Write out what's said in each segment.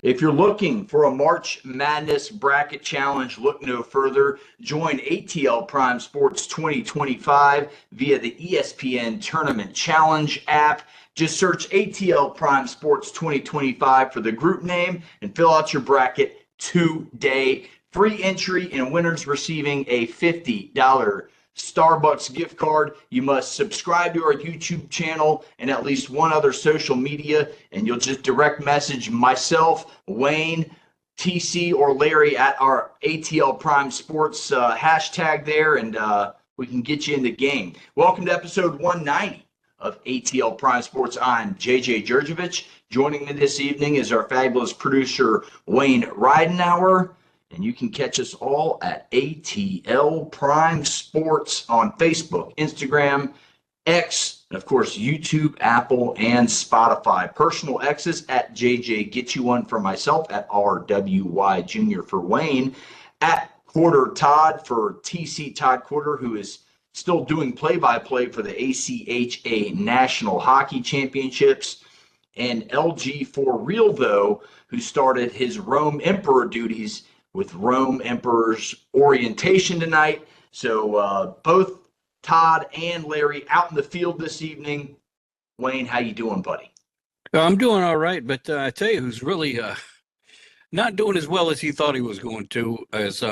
If you're looking for a March Madness bracket challenge, look no further. Join ATL Prime Sports 2025 via the ESPN Tournament Challenge app. Just search ATL Prime Sports 2025 for the group name and fill out your bracket today. Free entry and winners receiving a $50 Starbucks gift card. You must subscribe to our YouTube channel and at least one other social media, and you'll just direct message myself, Wayne, TC, or Larry at our ATL Prime Sports hashtag there, and we can get you in the game. Welcome to episode 190 of ATL Prime Sports. I'm JJ Jurjevich. Joining me this evening is our fabulous producer, Wayne Ridenauer. And you can catch us all at ATL Prime Sports on Facebook, Instagram, X, and of course, YouTube, Apple, and Spotify. Personal X's at JJ Get You One for myself, at RWY Jr. for Wayne, at Corder Todd for TC Todd Corder, who is still doing play-by-play for the ACHA National Hockey Championships, and LG for Real, though, who started his Rome Emperor duties with Rome Emperor's orientation tonight. So both Todd and Larry out in the field this evening. Wayne, how you doing, buddy? I'm doing all right, but I tell you who's really not doing as well as he thought he was going to, as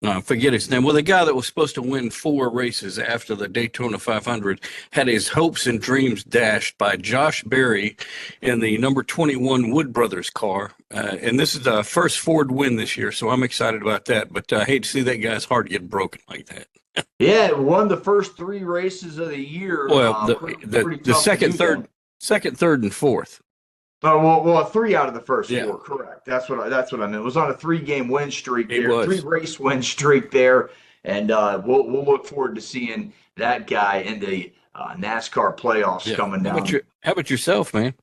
I forget his name. Well, the guy that was supposed to win 4 races after the Daytona 500 had his hopes and dreams dashed by Josh Berry in the number 21 Wood Brothers car. And this is the first Ford win this year, so I'm excited about that. But I hate to see that guy's heart get broken like that. Yeah, won the first 3 races of the year. Well, the second, third, and fourth. Oh, well, 3 out of the first 4, correct. That's what I meant. It was on a 3-game win streak there, 3-race win streak there, and we'll look forward to seeing that guy in the NASCAR playoffs coming down. How about yourself, man?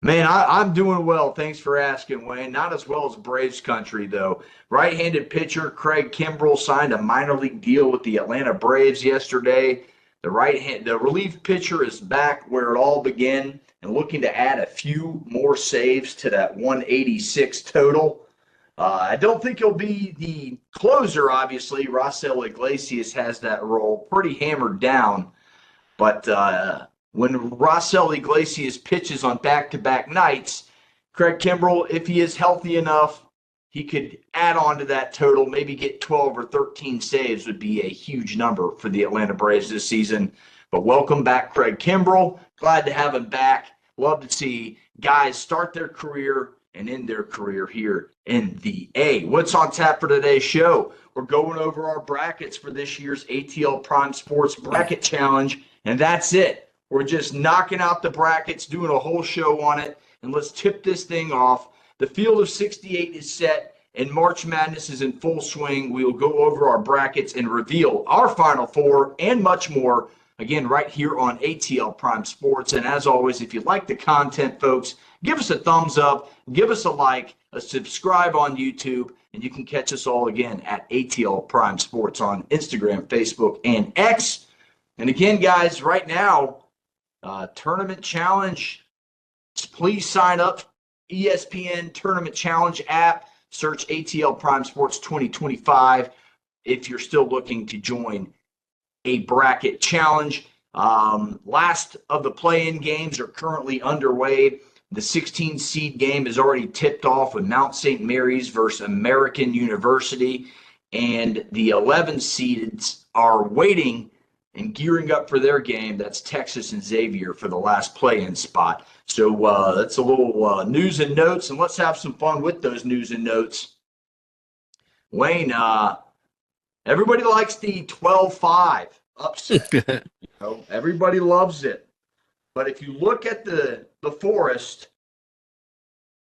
Man, I'm doing well. Thanks for asking, Wayne. Not as well as Braves country, though. Right-handed pitcher Craig Kimbrell signed a minor league deal with the Atlanta Braves yesterday. The relief pitcher is back where it all began, and looking to add a few more saves to that 186 total. I don't think he'll be the closer, obviously. Raisel Iglesias has that role pretty hammered down. But when Raisel Iglesias pitches on back-to-back nights, Craig Kimbrell, if he is healthy enough, he could add on to that total, maybe get 12 or 13 saves would be a huge number for the Atlanta Braves this season. But welcome back, Craig Kimbrell. Glad to have him back. Love to see guys start their career and end their career here in the A. What's on tap for today's show? We're going over our brackets for this year's ATL Prime Sports Bracket Challenge, and that's it. We're just knocking out the brackets, doing a whole show on it, and let's tip this thing off. The field of 68 is set, and March Madness is in full swing. We will go over our brackets and reveal our Final Four and much more, again, right here on ATL Prime Sports. And as always, if you like the content, folks, give us a thumbs up, give us a like, a subscribe on YouTube, and you can catch us all again at ATL Prime Sports on Instagram, Facebook, and X. And again, guys, right now, Tournament Challenge, please sign up. ESPN Tournament Challenge app, search ATL Prime Sports 2025 if you're still looking to join a bracket challenge. Last of the play-in games are currently underway. The 16 seed game is already tipped off with Mount St. Mary's versus American University, and the 11 seeds are waiting and gearing up for their game. That's Texas and Xavier for the last play-in spot. So that's a little news and notes, and let's have some fun with those news and notes. Wayne, everybody likes the 12-5 upset. Everybody loves it. But if you look at the forest,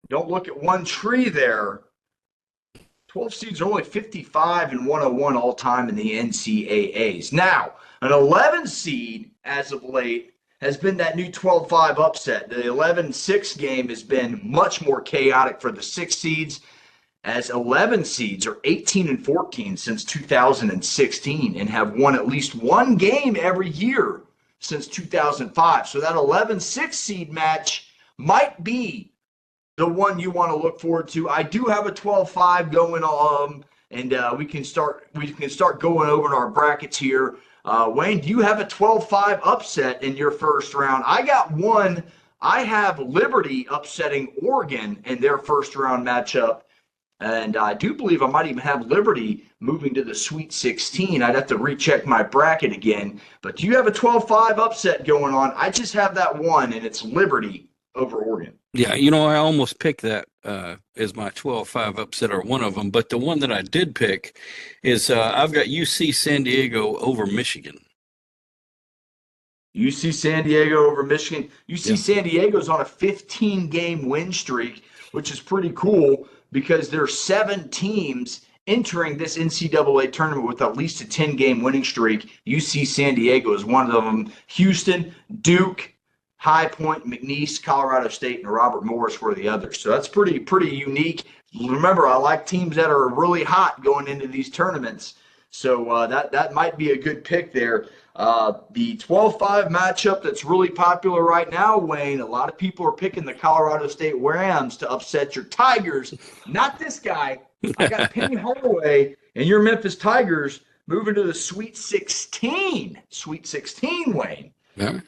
don't look at one tree there. 12 seeds are only 55 and 101 all time in the NCAAs. Now, an 11 seed as of late has been that new 12-5 upset. The 11-6 game has been much more chaotic for the 6 seeds, as 11 seeds are 18 and 14 since 2016 and have won at least one game every year since 2005. So that 11-6 seed match might be the one you want to look forward to. I do have a 12-5 going on, and we can start going over our brackets here. Wayne, do you have a 12-5 upset in your first round? I got one. I have Liberty upsetting Oregon in their first round matchup. And I do believe I might even have Liberty moving to the Sweet 16. I'd have to recheck my bracket again. But do you have a 12-5 upset going on? I just have that one, and it's Liberty over Oregon. Yeah, you know, I almost picked that as my 12-5 upset or one of them, but the one that I did pick is I've got UC San Diego over Michigan. UC San Diego over Michigan. UC Yeah. San Diego's on a 15-game win streak, which is pretty cool because there's 7 teams entering this NCAA tournament with at least a 10-game winning streak. UC San Diego is one of them. Houston, Duke, High Point, McNeese, Colorado State, and Robert Morris were the others. So that's pretty unique. Remember, I like teams that are really hot going into these tournaments. So that might be a good pick there. The 12-5 matchup that's really popular right now, Wayne, a lot of people are picking the Colorado State Rams to upset your Tigers. Not this guy. I got Penny Hardaway and your Memphis Tigers moving to the Sweet 16. Sweet 16, Wayne. Yeah.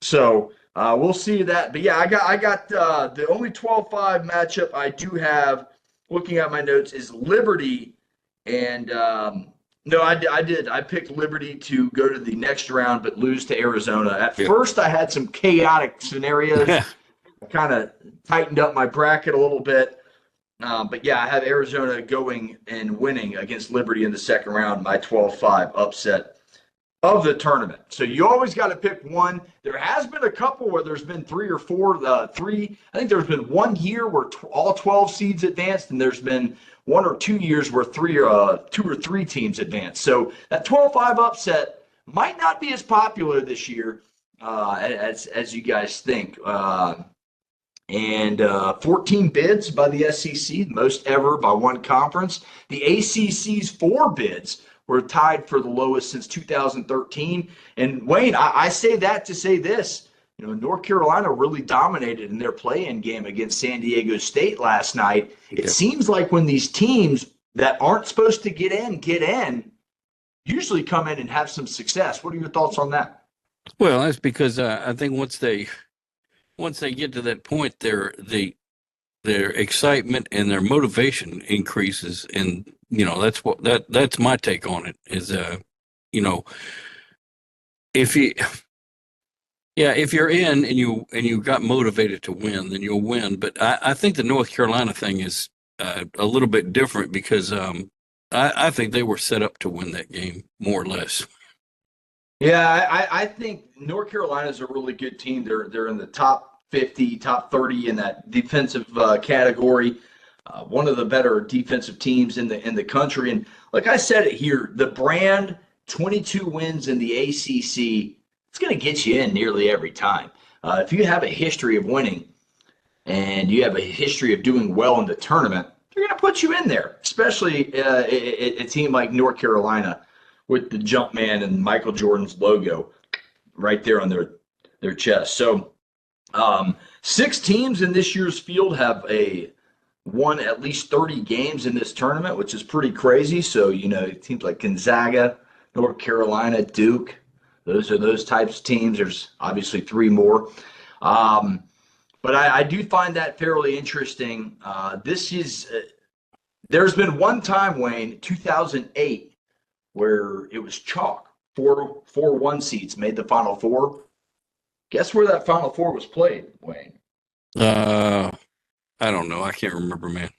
So we'll see that. But yeah, I got the only 12-5 matchup I do have, looking at my notes, is Liberty and no, I did. I picked Liberty to go to the next round but lose to Arizona. At first, I had some chaotic scenarios. I kind of tightened up my bracket a little bit. But yeah, I have Arizona going and winning against Liberty in the second round, my 12-5 upset of the tournament. So you always got to pick one. There has been a couple where there's been 3 or 4. I think there's been one year where all 12 seeds advanced, and there's been 1 or 2 years where 2 or 3 teams advanced. So that 12-5 upset might not be as popular this year as you guys think. And 14 bids by the SEC, most ever by one conference. The ACC's 4 bids were tied for the lowest since 2013. And Wayne, I say that to say this. You know, North Carolina really dominated in their play-in game against San Diego State last night. It seems like when these teams that aren't supposed to get in, usually come in and have some success. What are your thoughts on that? Well, that's because I think once they get to that point, their excitement and their motivation increases, and you know that's my take on it. Is you know, if you're in and you got motivated to win, then you'll win. But I think the North Carolina thing is a little bit different because I think they were set up to win that game more or less. Yeah, I think North Carolina is a really good team. They're in the top 50, top 30 in that defensive category. One of the better defensive teams in the country. And like I said it here, the brand 22 wins in the ACC, it's going to get you in nearly every time. If you have a history of winning and you have a history of doing well in the tournament, they're going to put you in there, especially a team like North Carolina with the Jumpman and Michael Jordan's logo right there on their chest. So 6 teams in this year's field have won at least 30 games in this tournament, which is pretty crazy. So, you know, teams like Gonzaga, North Carolina, Duke, those are those types of teams. There's obviously 3 more. But I do find that fairly interesting. There's been one time, Wayne, 2008, where it was chalk. 4 1 seeds made the Final Four. Guess where that Final Four was played, Wayne? I don't know. I can't remember, man.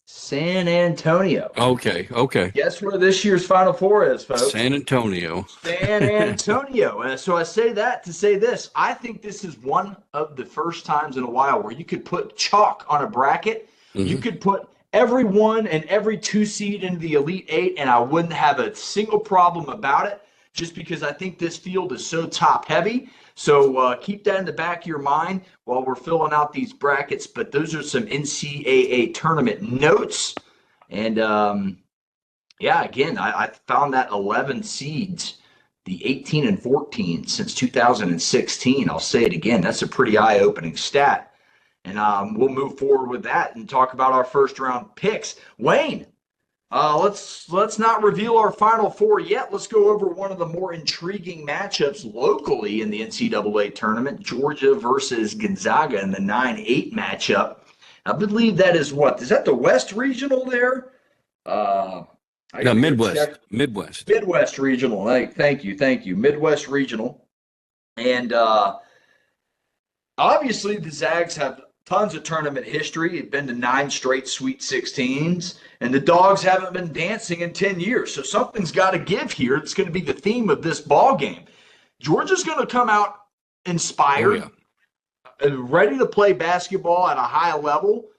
San Antonio. Okay. Guess where this year's Final Four is, folks? San Antonio. San Antonio. So I say that to say this. I think this is one of the first times in a while where you could put chalk on a bracket. Mm-hmm. You could put every 1 and every 2 seed into the Elite 8, and I wouldn't have a single problem about it, just because I think this field is so top heavy. So keep that in the back of your mind while we're filling out these brackets. But those are some NCAA tournament notes. And, again, I found that 11 seeds, the 18 and 14 since 2016. I'll say it again. That's a pretty eye-opening stat. And we'll move forward with that and talk about our first round picks. Wayne, let's not reveal our Final Four yet. Let's go over one of the more intriguing matchups locally in the NCAA tournament: Georgia versus Gonzaga in the 9-8 matchup. I believe that is what? Is that the West Regional there? No, Midwest Regional. Thank you. Midwest Regional. And obviously the Zags have tons of tournament history. They've been to 9 straight Sweet 16s, and the Dogs haven't been dancing in 10 years. So something's got to give here. It's going to be the theme of this ball game. Georgia's going to come out inspired, ready to play basketball at a high level,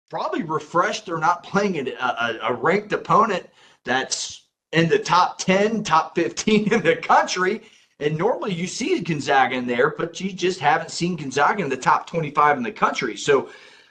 probably refreshed. They're not playing a ranked opponent that's in the top 10, top 15 in the country. And normally you see Gonzaga in there, but you just haven't seen Gonzaga in the top 25 in the country. So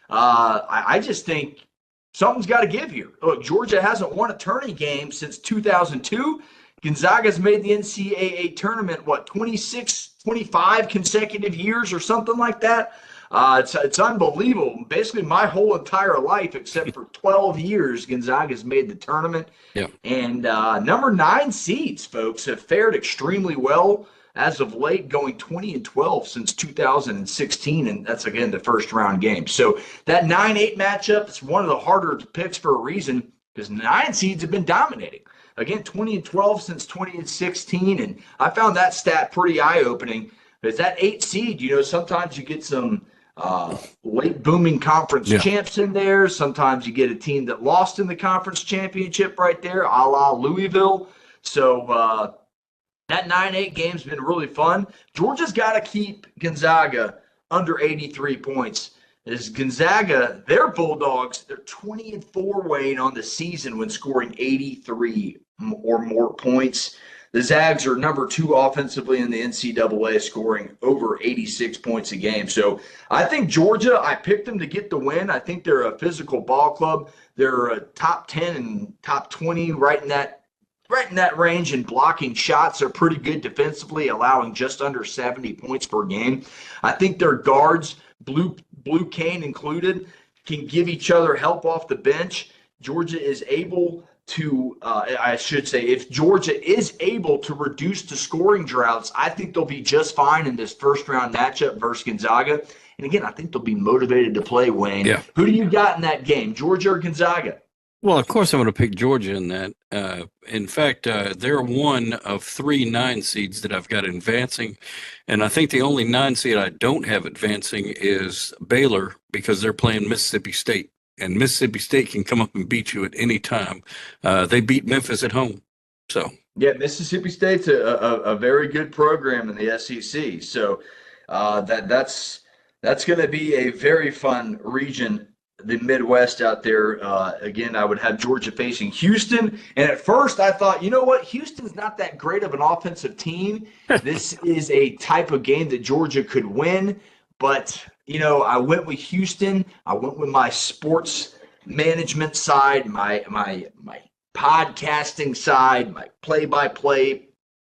I just think something's got to give here. Look, Georgia hasn't won a tourney game since 2002. Gonzaga's made the NCAA tournament, 26, 25 consecutive years or something like that. It's unbelievable. Basically, my whole entire life, except for 12 years, Gonzaga's made the tournament. Yeah. And number 9 seeds, folks, have fared extremely well as of late, going 20-12 since 2016, and that's, again, the first round game. So that 9-8 matchup is one of the harder picks for a reason, because 9 seeds have been dominating. Again, 20-12 since 2016, and I found that stat pretty eye-opening, because that 8 seed, sometimes you get some late booming conference champs in there. Sometimes you get a team that lost in the conference championship right there, a la Louisville. So that 9-8 game's been really fun. Georgia's got to keep Gonzaga under 83 points. As Gonzaga, their Bulldogs, they're 20-4, Wayne, on the season when scoring 83 or more points. The Zags are number 2 offensively in the NCAA, scoring over 86 points a game. So I think Georgia, I picked them to get the win. I think they're a physical ball club. They're a top 10 and top 20 right in that range, and blocking shots are pretty good defensively, allowing just under 70 points per game. I think their guards, Blue Cane included, can give each other help off the bench. Georgia is able to, if Georgia is able to reduce the scoring droughts, I think they'll be just fine in this first round matchup versus Gonzaga. And again, I think they'll be motivated to play, Wayne. Yeah. Who do you got in that game, Georgia or Gonzaga? Well, of course, I'm going to pick Georgia in that. In fact, they're one of 3 9 seeds that I've got advancing. And I think the only 9 seed I don't have advancing is Baylor, because they're playing Mississippi State. And Mississippi State can come up and beat you at any time. They beat Memphis at home. So yeah, Mississippi State's a very good program in the SEC. So that's going to be a very fun region, the Midwest out there. Again, I would have Georgia facing Houston. And at first I thought, you know what? Houston's not that great of an offensive team. This is a type of game that Georgia could win. But, I went with Houston. I went with my sports management side, my podcasting side, my play-by-play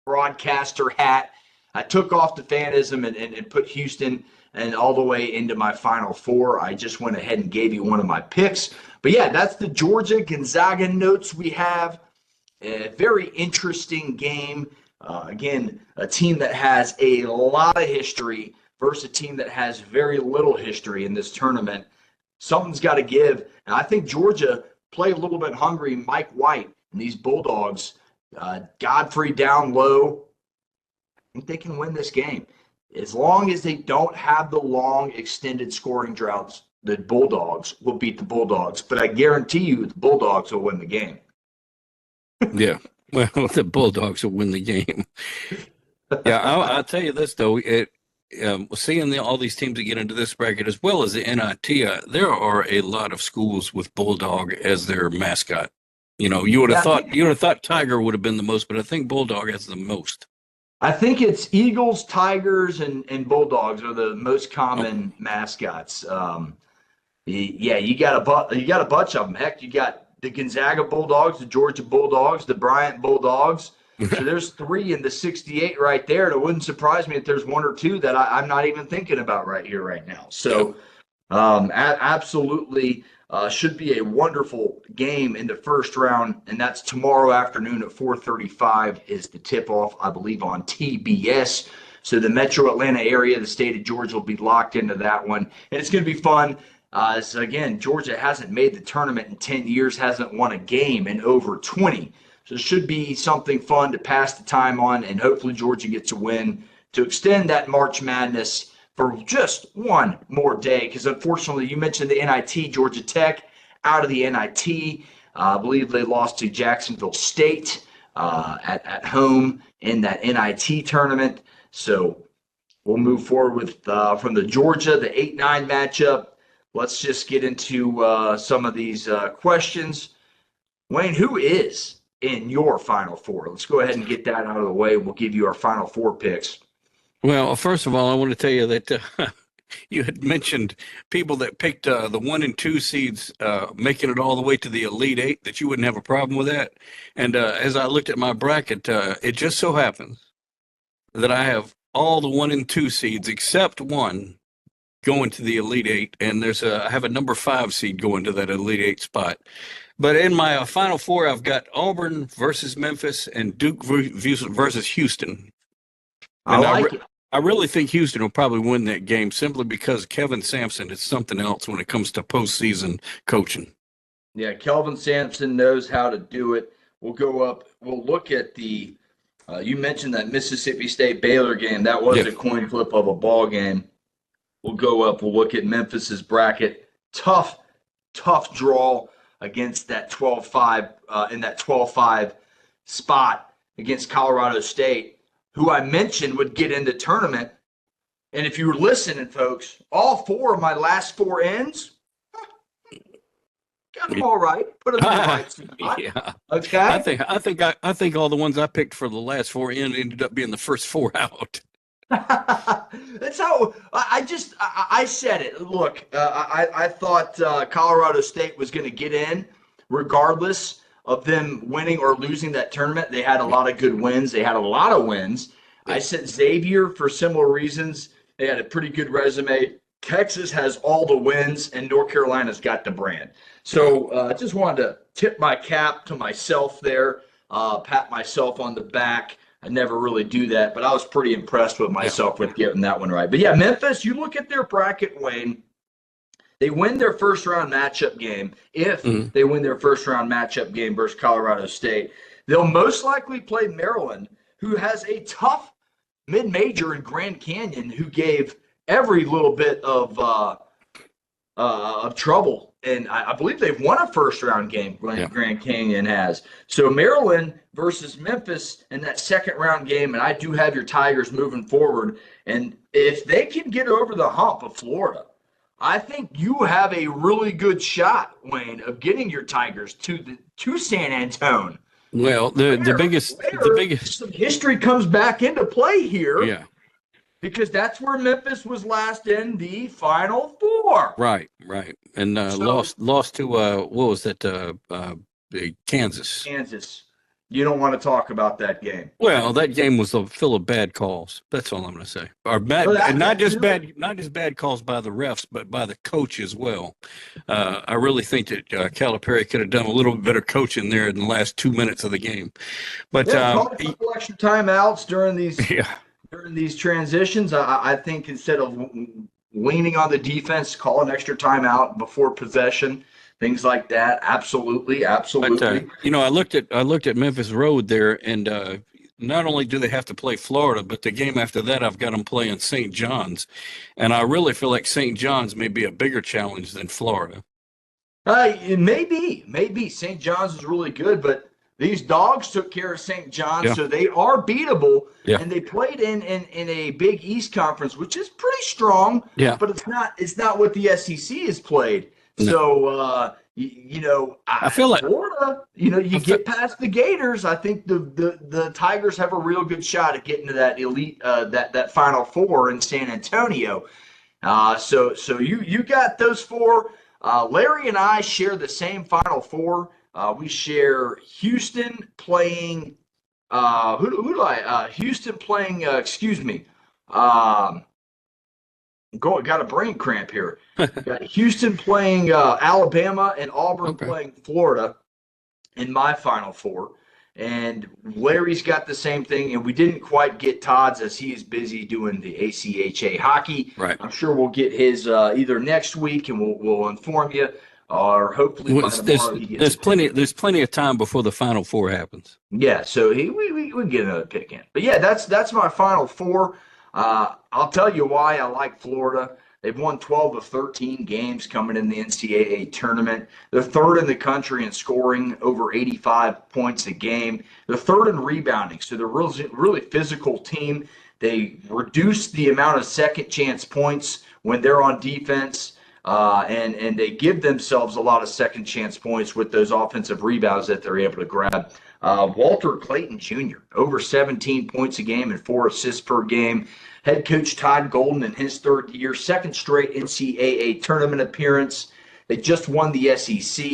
broadcaster hat. I took off the fanism and put Houston and all the way into my Final Four. I just went ahead and gave you one of my picks. But yeah, that's the Georgia Gonzaga notes we have. A very interesting game. Again, a team that has a lot of history versus a team that has very little history in this tournament. Something's got to give. And I think Georgia play a little bit hungry. Mike White and these Bulldogs, Godfrey down low, I think they can win this game. As long as they don't have the long, extended scoring droughts, the Bulldogs will beat the Bulldogs. But I guarantee you the Bulldogs will win the game. Yeah, well, the Bulldogs will win the game. Yeah, I'll tell you this, though. Seeing all these teams that get into this bracket, as well as the NIT, there are a lot of schools with Bulldog as their mascot. You would have thought Tiger would have been the most, but I think Bulldog has the most. I think it's Eagles, Tigers, and Bulldogs are the most common mascots. Yeah, you got a bunch of them. Heck, you got the Gonzaga Bulldogs, the Georgia Bulldogs, the Bryant Bulldogs. So there's 3 in the 68 right there. And it wouldn't surprise me if there's 1 or 2 that I'm not even thinking about right here, right now. So absolutely should be a wonderful game in the first round. And that's tomorrow afternoon at 4:35 is the tip-off, I believe, on TBS. So the metro Atlanta area, the state of Georgia will be locked into that one. And it's going to be fun. So again, Georgia hasn't made the tournament in 10 years, hasn't won a game in over 20. So it should be something fun to pass the time on, and hopefully Georgia gets a win to extend that March Madness for just one more day. Because unfortunately, you mentioned the NIT, Georgia Tech out of the NIT. I believe they lost to Jacksonville State at home in that NIT tournament. So we'll move forward with from the Georgia, the 8-9 matchup. Let's just get into some of these questions. Wayne, who is in your Final Four? Let's go ahead and get that out of the way. We'll give you our Final Four picks. Well, first of all, I want to tell you that you had mentioned people that picked the 1 and 2 seeds making it all the way to the Elite Eight, that you wouldn't have a problem with that. And as I looked at my bracket, it just so happens that I have all the 1 and 2 seeds except 1 going to the Elite Eight, and I have a number 5 seed going to that Elite Eight spot. But in my Final Four, I've got Auburn versus Memphis and Duke versus Houston. And I really think Houston will probably win that game simply because Kevin Sampson is something else when it comes to postseason coaching. Yeah, Kelvin Sampson knows how to do it. We'll go up. We'll look at the you mentioned that Mississippi State Baylor game. That was a coin flip of a ball game. We'll go up. We'll look at Memphis's bracket. Tough draw against that 12-5 in that 12-5 spot against Colorado State, who I mentioned would get into tournament. And if you were listening, folks, all 4 of my last 4 ends got them all right. Put them in the right spot. Yeah. Okay. I think all the ones I picked for the last 4 in ended up being the first 4 out. That's how I said it. Look, I thought Colorado State was going to get in regardless of them winning or losing that tournament. They had a lot of good wins. They had a lot of wins. I said Xavier for similar reasons. They had a pretty good resume. Texas has all the wins, and North Carolina's got the brand. So I just wanted to tip my cap to myself there, pat myself on the back. I never really do that, but I was pretty impressed with myself with getting that one right. But yeah, Memphis, you look at their bracket, Wayne, they win their first round matchup game. If they win their first round matchup game versus Colorado State, they'll most likely play Maryland, who has a tough mid-major in Grand Canyon, who gave every little bit of trouble. And I believe they've won a first-round game, Grand Canyon has. So Maryland versus Memphis in that second-round game, and I do have your Tigers moving forward. And if they can get over the hump of Florida, I think you have a really good shot, Wayne, of getting your Tigers to San Antonio. Well, the biggest some history comes back into play here. Yeah. Because that's where Memphis was last in the Final Four. Right. And lost to what was that? Kansas. Kansas. You don't want to talk about that game. Well, that game was full of bad calls. That's all I'm going to say. Or bad, and not just bad calls by the refs, but by the coach as well. I really think that Calipari could have done a little bit better coaching there in the last 2 minutes of the game. But called a couple extra timeouts during these. Yeah. During these transitions, I think instead of leaning on the defense, call an extra timeout before possession, things like that. Absolutely. But, I looked at Memphis Road there, and not only do they have to play Florida, but the game after that, I've got them playing St. John's, and I really feel like St. John's may be a bigger challenge than Florida. It may be. St. John's is really good, but these Dogs took care of St. John's, so they are beatable. Yeah. And they played in a Big East conference, which is pretty strong. Yeah. But it's not what the SEC has played. No. So I feel like Florida. Get past the Gators. I think the Tigers have a real good shot at getting to that elite that Final Four in San Antonio. So you got those 4. Larry and I share the same Final Four. We share Houston playing Who do I? Houston playing. Excuse me. Um, got a brain cramp here. Got Houston playing Alabama and Auburn Okay. playing Florida in my Final Four. And Larry's got the same thing, and we didn't quite get Todd's as he is busy doing the ACHA hockey. Right. I'm sure we'll get his either next week, and we'll inform you, or hopefully Well, by tomorrow he gets there's plenty of time before the Final Four happens. Yeah, so we get another pick in. But yeah, that's my Final Four. I'll tell you why I like Florida. They've won 12 of 13 games coming in the NCAA tournament. They're third in the country in scoring, over 85 points a game. They're third in rebounding, so they're really physical team. They reduce the amount of second chance points when they're on defense, and they give themselves a lot of second chance points with those offensive rebounds that they're able to grab. Walter Clayton Jr., over 17 points a game and 4 assists per game. Head coach Todd Golden in his third year, second straight NCAA tournament appearance. They just won the SEC.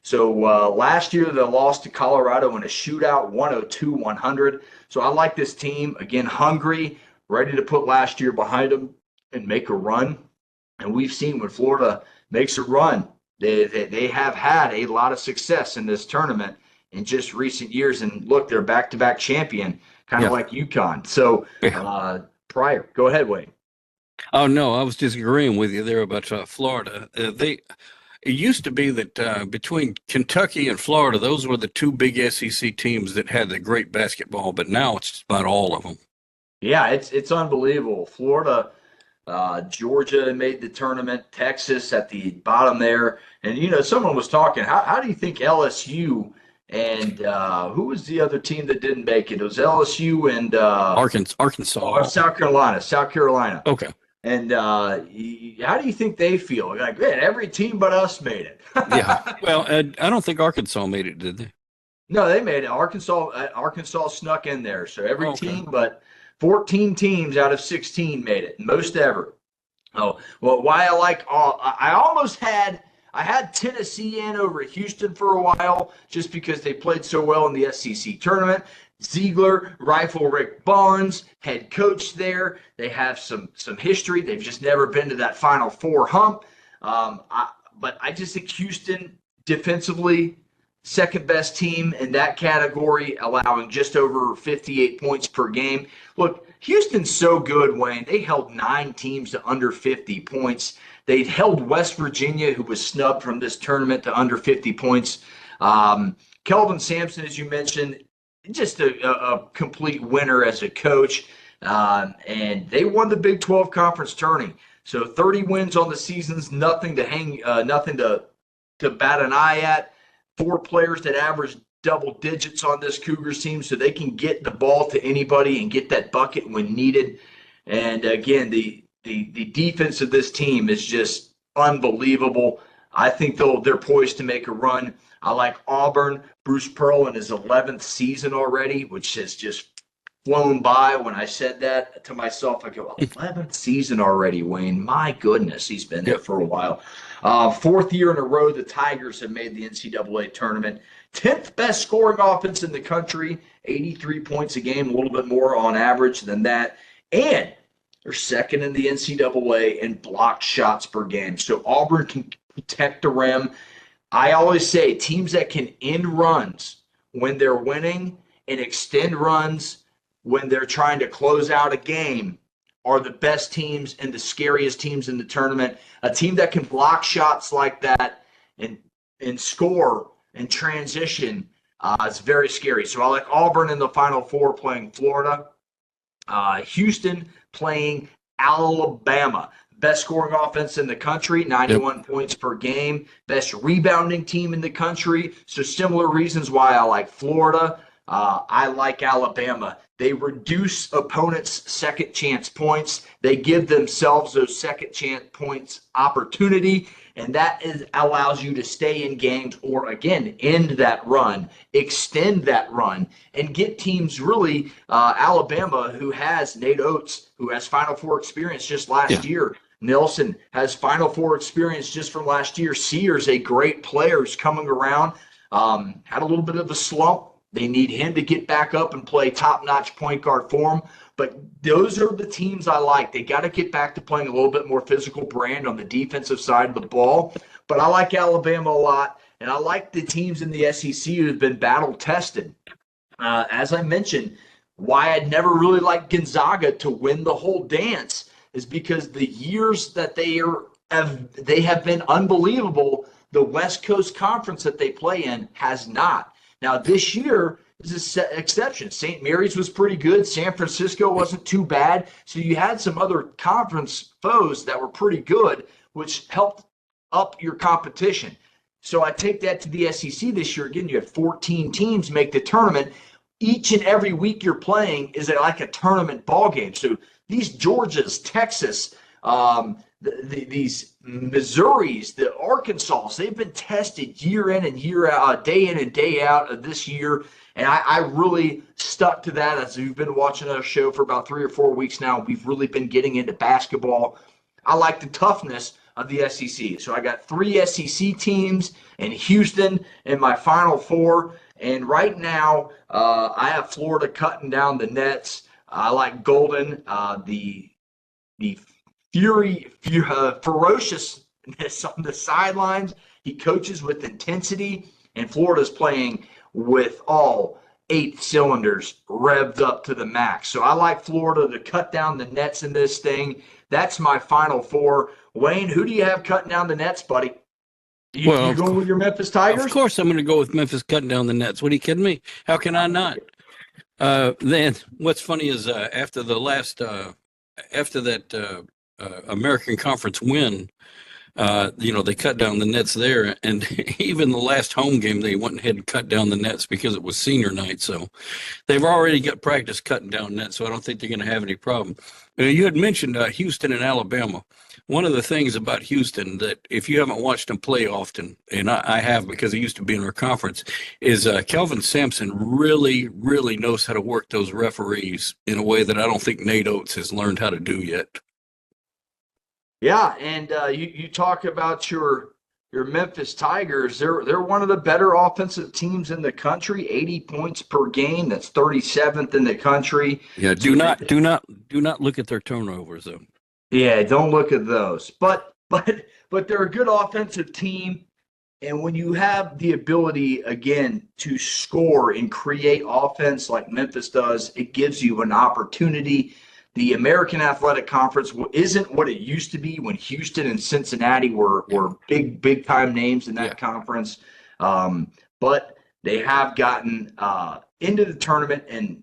So last year they lost to Colorado in a shootout, 102-100. So I like this team. Again, hungry, ready to put last year behind them and make a run. And we've seen when Florida makes a run, they have had a lot of success in this tournament in just recent years. And look, they're back-to-back champion, kind of like UConn. So prior, go ahead, Wayne. Oh no, I was just agreeing with you there about Florida. It used to be that between Kentucky and Florida, those were the two big SEC teams that had the great basketball. But now it's about all of them. Yeah, it's unbelievable. Florida, Georgia made the tournament, Texas at the bottom there. And, someone was talking, how do you think LSU and who was the other team that didn't make it? It was LSU and Arkansas. South Carolina. Okay. And how do you think they feel? Like, man, every team but us made it. Yeah. Well, I don't think Arkansas made it, did they? No, they made it. Arkansas snuck in there. So every team but 14 teams out of 16 made it, most ever. Oh, well, why I had Tennessee in over Houston for a while just because they played so well in the SEC tournament. Ziegler, Rifle Rick Barnes, head coach there. They have some history. They've just never been to that Final Four hump. But I just think Houston defensively, second best team in that category, allowing just over 58 points per game. Look, Houston's so good, Wayne. They held 9 teams to under 50 points. They held West Virginia, who was snubbed from this tournament, to under 50 points. Kelvin Sampson, as you mentioned, just a complete winner as a coach. And they won the Big 12 Conference Tourney. So 30 wins on the season's nothing to bat an eye at. 4 players that average double digits on this Cougars team, so they can get the ball to anybody and get that bucket when needed. And again, the defense of this team is just unbelievable. I think they're poised to make a run. I like Auburn. Bruce Pearl in his 11th season already, which has just flown by. When I said that to myself, I go, 11th season already, Wayne. My goodness, he's been there for a while. 4th year in a row, the Tigers have made the NCAA tournament. 10th best scoring offense in the country, 83 points a game, a little bit more on average than that. And they're second in the NCAA in blocked shots per game. So Auburn can protect the rim. I always say teams that can end runs when they're winning and extend runs when they're trying to close out a game are the best teams and the scariest teams in the tournament. A team that can block shots like that and score and transition is very scary. So I like Auburn in the Final Four playing Florida. Houston playing Alabama. Best scoring offense in the country, 91 points per game. Best rebounding team in the country. So similar reasons why I like Florida. I like Alabama. They reduce opponents' second chance points. They give themselves those second chance points opportunity, and that allows you to stay in games or, again, end that run, extend that run, and get teams really, Alabama, who has Nate Oates, who has Final Four experience just last year. Nelson has Final Four experience just from last year. Sears, a great player, is coming around. Had a little bit of a slump They need him to get back up and play top-notch point guard for them. But those are the teams I like. They got to get back to playing a little bit more physical brand on the defensive side of the ball. But I like Alabama a lot, and I like the teams in the SEC who have been battle-tested. As I mentioned, why I'd never really liked Gonzaga to win the whole dance is because the years that they have been unbelievable, the West Coast Conference that they play in has not. Now, this year is an exception. St. Mary's was pretty good. San Francisco wasn't too bad. So you had some other conference foes that were pretty good, which helped up your competition. So I take that to the SEC this year. Again, you had 14 teams make the tournament. Each and every week you're playing is like a tournament ball game. So these Georgias, Texas, these Missouris, the Arkansas, they've been tested year in and year out, day in and day out of this year. And I really stuck to that. As you've been watching our show for about 3 or 4 weeks now, we've really been getting into basketball. I like the toughness of the SEC. So I got 3 SEC teams in Houston in my Final Four. And right now, I have Florida cutting down the nets. I like Golden, the ferociousness on the sidelines. He coaches with intensity, and Florida's playing with all 8 cylinders revved up to the max. So I like Florida to cut down the nets in this thing. That's my Final Four. Wayne, who do you have cutting down the nets, buddy? You going with your Memphis Tigers? Of course I'm going to go with Memphis cutting down the nets. What are you kidding me? How can I not? Then what's funny is after that American Conference win, they cut down the nets there, and even the last home game they went ahead and cut down the nets because it was senior night. So they've already got practice cutting down nets. So I don't think they're going to have any problem. You had mentioned Houston and Alabama. One of the things about Houston that if you haven't watched them play often, and I have because he used to be in our conference, is Kelvin Sampson really, really knows how to work those referees in a way that I don't think Nate Oates has learned how to do yet. Yeah, and you talk about your Memphis Tigers. They're one of the better offensive teams in the country. 80 points per game. That's 37th in the country. Yeah, do not look at their turnovers though. Yeah, don't look at those. But they're a good offensive team, and when you have the ability again to score and create offense like Memphis does, it gives you an opportunity. The American Athletic Conference isn't what it used to be when Houston and Cincinnati were big time names in that conference. But they have gotten into the tournament, and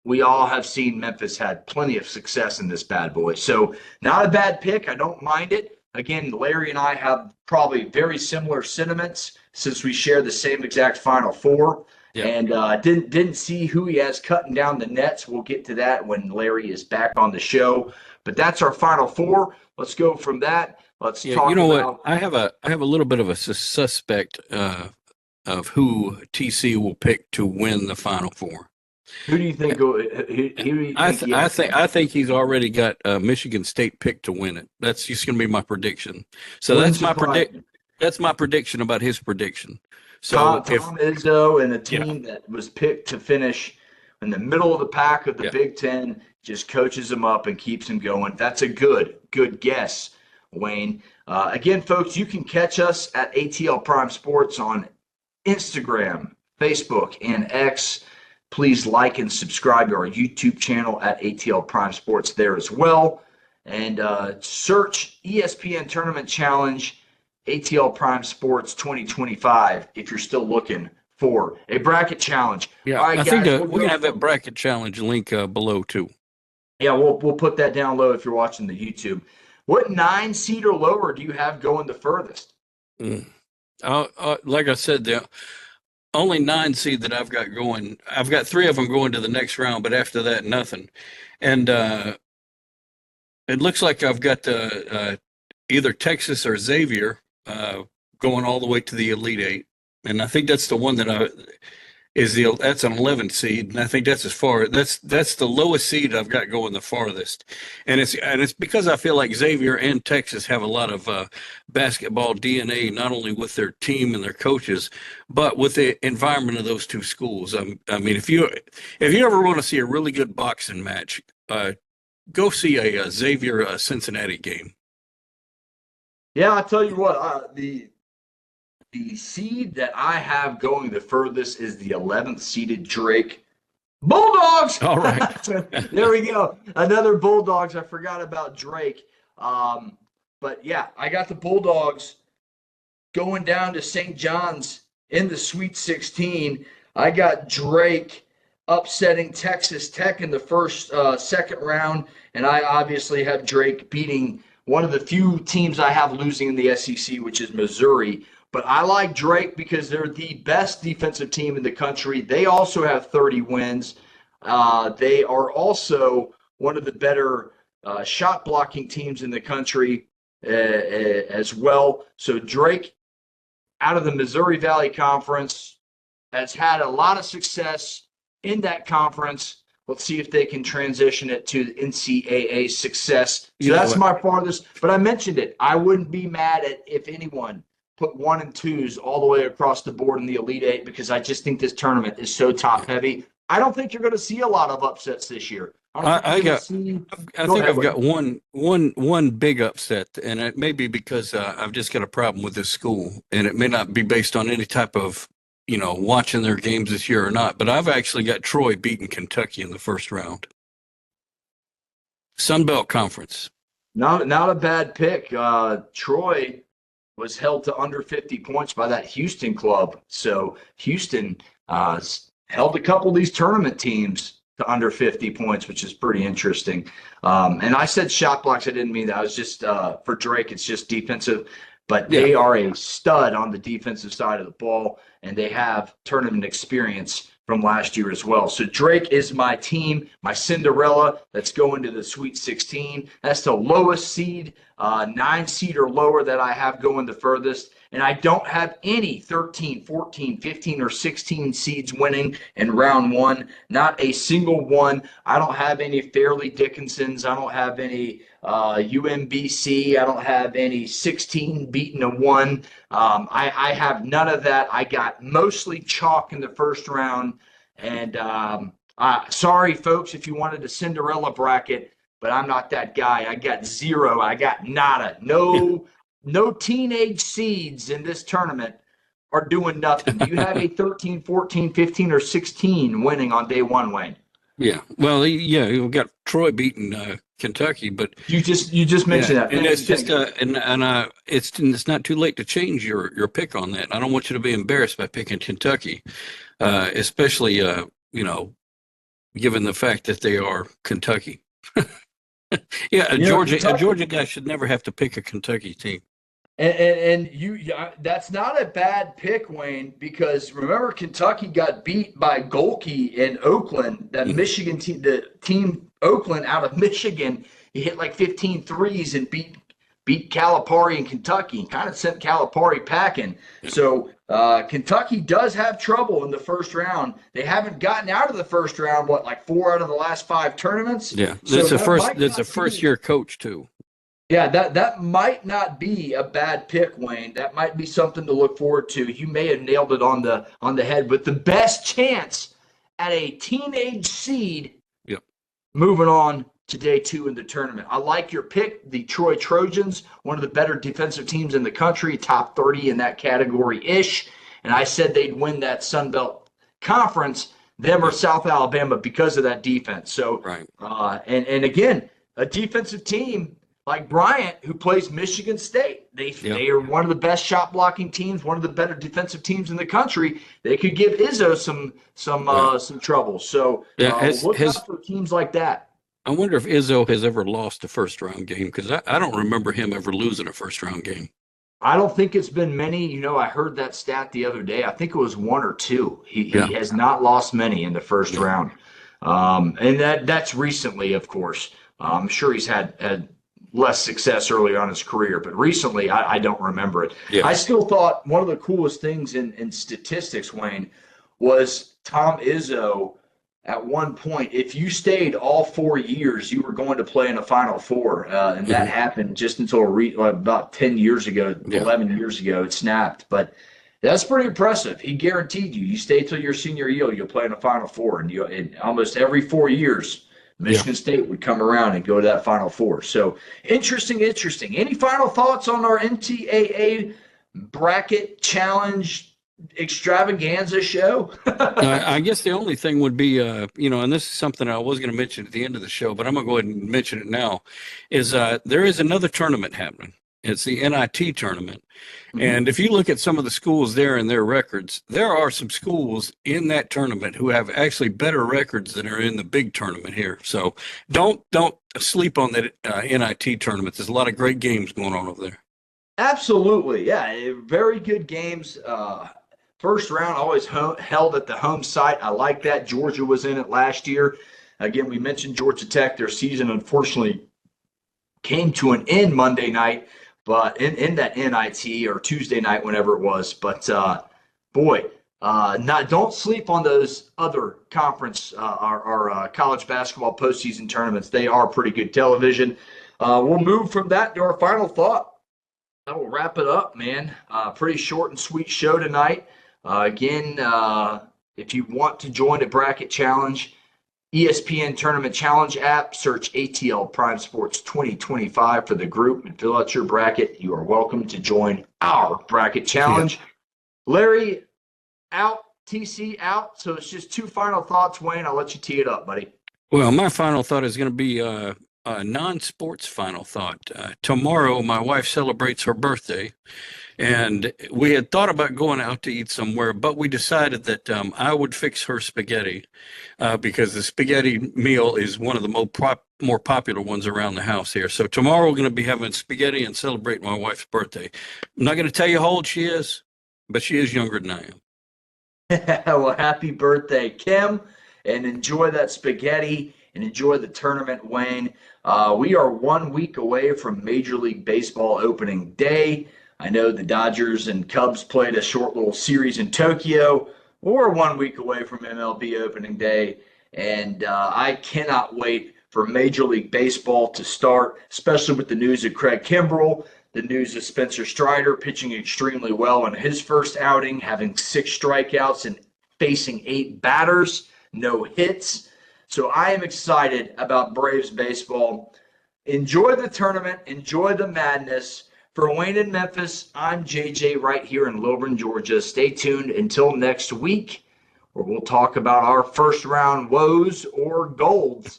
we all have seen Memphis had plenty of success in this bad boy. So not a bad pick. I don't mind it. Again, Larry and I have probably very similar sentiments since we share the same exact Final Four. Yeah. And didn't see who he has cutting down the nets. We'll get to that when Larry is back on the show. But that's our Final Four. Let's go from that. Let's talk. You know what? I have a little bit of a suspect of who TC will pick to win the Final Four. Who do you think? I think he's already got Michigan State picked to win it. That's just going to be my prediction. So that's my prediction about his prediction. So Tom Izzo and a team that was picked to finish in the middle of the pack of the Big Ten just coaches them up and keeps them going. That's a good guess, Wayne. Again, folks, you can catch us at ATL Prime Sports on Instagram, Facebook, and X. Please like and subscribe to our YouTube channel at ATL Prime Sports there as well. And search ESPN Tournament Challenge ATL Prime Sports 2025 if you're still looking for a bracket challenge. Yeah, all right, I think we're going to have that bracket challenge link below too. Yeah, we'll put that down low if you're watching the YouTube. What 9 seed or lower do you have going the furthest? Like I said, the only 9 seed that I've got going, I've got 3 of them going to the next round, but after that, nothing. And it looks like I've got either Texas or Xavier going all the way to the Elite Eight. And I think that's the one that that's an 11 seed, and I think that's that's the lowest seed I've got going the farthest, and it's because I feel like Xavier and Texas have a lot of basketball DNA, not only with their team and their coaches, but with the environment of those two schools. I mean, if you ever want to see a really good boxing match, go see a Xavier Cincinnati game. Yeah, I tell you what, the seed that I have going the furthest is the 11th seeded Drake Bulldogs. All right. There we go. Another Bulldogs. I forgot about Drake. But yeah, I got the Bulldogs going down to St. John's in the Sweet 16. I got Drake upsetting Texas Tech in the second round. And I obviously have Drake beating one of the few teams I have losing in the SEC, which is Missouri. But I like Drake because they're the best defensive team in the country. They also have 30 wins. They are also one of the better shot blocking teams in the country as well. So Drake, out of the Missouri Valley Conference, has had a lot of success in that conference. Let's see if they can transition it to NCAA success. So that's my farthest. But I mentioned it. I wouldn't be mad at if anyone put 1 and 2s all the way across the board in the Elite Eight, because I just think this tournament is so top heavy. I don't think you're going to see a lot of upsets this year. I think I've got one big upset, and it may be because I've just got a problem with this school, and it may not be based on any type of watching their games this year or not. But I've actually got Troy beating Kentucky in the first round. Sun Belt Conference. Not a bad pick. Troy was held to under 50 points by that Houston club. So Houston held a couple of these tournament teams to under 50 points, which is pretty interesting. And I said shot blocks. I didn't mean that. I was just, for Drake, it's just defensive. But they are a stud on the defensive side of the ball, and they have tournament experience from last year as well. So Drake is my team, my Cinderella that's going to the Sweet 16. That's the lowest seed, 9 seed or lower that I have going the furthest. And I don't have any 13, 14, 15, or 16 seeds winning in round one. Not a single one. I don't have any Fairleigh Dickinsons. I don't have any UMBC. I don't have any 16 beaten a 1. I have none of that. I got mostly chalk in the first round. And sorry, folks, if you wanted a Cinderella bracket, but I'm not that guy. I got 0. I got nada. No teenage seeds in this tournament are doing nothing. Do you have a 13, 14, 15, or 16 winning on day one, Wayne? Yeah. Well, you've got Troy beating Kentucky, but you just mentioned that, and it's just it's not too late to change your pick on that. I don't want you to be embarrassed by picking Kentucky, especially given the fact that they are Kentucky. Yeah, a Georgia guy should never have to pick a Kentucky team. And that's not a bad pick, Wayne, because remember Kentucky got beat by Golke in Oakland, that Michigan team, the team Oakland out of Michigan. He hit like 15 threes and beat Calipari in Kentucky and kind of sent Calipari packing. So Kentucky does have trouble in the first round. They haven't gotten out of the first round, like 4 out of the last 5 tournaments? Yeah, that's a first-year coach, too. Yeah, that might not be a bad pick, Wayne. That might be something to look forward to. You may have nailed it on the head, but the best chance at a teenage seed moving on to day 2 in the tournament. I like your pick, the Troy Trojans, one of the better defensive teams in the country, top 30 in that category-ish. And I said they'd win that Sun Belt Conference, them or South Alabama, because of that defense. So, and again, a defensive team like Bryant, who plays Michigan State. They are one of the best shot blocking teams, one of the better defensive teams in the country. They could give Izzo some trouble. So look out for teams like that. I wonder if Izzo has ever lost a first round game, because I don't remember him ever losing a first round game. I don't think it's been many. I heard that stat the other day. I think it was 1 or 2. He has not lost many in the first round. And that's recently, of course. I'm sure he's had less success early on in his career, but recently I don't remember it. Yeah. I still thought one of the coolest things in statistics, Wayne, was Tom Izzo. At one point, if you stayed all 4 years, you were going to play in a Final Four, and that happened just until about 10 years ago, 11 years ago, it snapped. But that's pretty impressive. He guaranteed you stay till your senior year, you'll play in a Final Four, and almost every 4 years, Michigan State would come around and go to that Final Four. So interesting. Any final thoughts on our NCAA bracket challenge extravaganza show? I guess the only thing would be, and this is something I was going to mention at the end of the show, but I'm going to go ahead and mention it now, is there is another tournament happening. It's the NIT tournament. And if you look at some of the schools there and their records, there are some schools in that tournament who have actually better records than are in the big tournament here. So don't sleep on that NIT tournament. There's a lot of great games going on over there. Absolutely. Yeah, very good games. First round always held at the home site. I like that. Georgia was in it last year. Again, we mentioned Georgia Tech. Their season, unfortunately, came to an end Monday night, but in that NIT or Tuesday night, whenever it was. But, don't sleep on those other conference or college basketball postseason tournaments. They are pretty good television. We'll move from that to our final thought. That will wrap it up, man. Pretty short and sweet show tonight. Again, if you want to join the bracket challenge, ESPN Tournament Challenge app, search ATL Prime Sports 2025 for the group and fill out your bracket. You are welcome to join our bracket challenge. Yeah. Larry, out, TC out. So it's just two final thoughts. Wayne, I'll let you tee it up, buddy. Well, my final thought is going to be a non-sports final thought. Tomorrow, my wife celebrates her birthday, and we had thought about going out to eat somewhere, but we decided that I would fix her spaghetti because the spaghetti meal is one of the more popular ones around the house here. So tomorrow we're going to be having spaghetti and celebrate my wife's birthday. I'm not going to tell you how old she is, but she is younger than I am. Well, happy birthday, Kim, and enjoy that spaghetti and enjoy the tournament, Wayne. We are 1 week away from Major League Baseball opening day. I know the Dodgers and Cubs played a short little series in Tokyo. We're 1 week away from MLB opening day, and I cannot wait for Major League Baseball to start, especially with the news of Craig Kimbrell, the news of Spencer Strider pitching extremely well in his first outing, having 6 strikeouts and facing 8 batters, no hits. So I am excited about Braves baseball. Enjoy the tournament. Enjoy the madness. For Wayne in Memphis, I'm JJ right here in Lilburn, Georgia. Stay tuned until next week, where we'll talk about our first round woes or golds.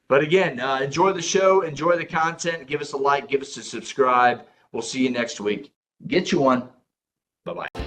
But again, enjoy the show. Enjoy the content. Give us a like. Give us a subscribe. We'll see you next week. Get you one. Bye-bye.